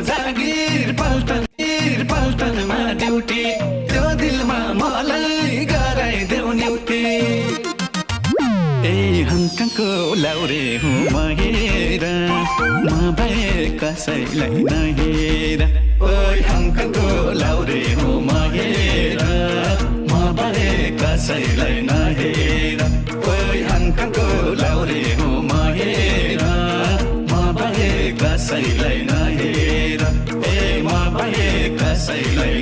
जागिर पल्टनमा ड्युटी त्यो दिलमा मलाई गराइदेऊ न्युटी ए हङकङको लाउरे हुँ म हेर म भए कसैलाई नहेर ओइ हङकङको लाउरे हुँ म हेर म भए कसैलाई नहेर ओइ हङकङको लाउरे हुँ म हेर म भए कसैलाई नहेर ए म भए कसैलाई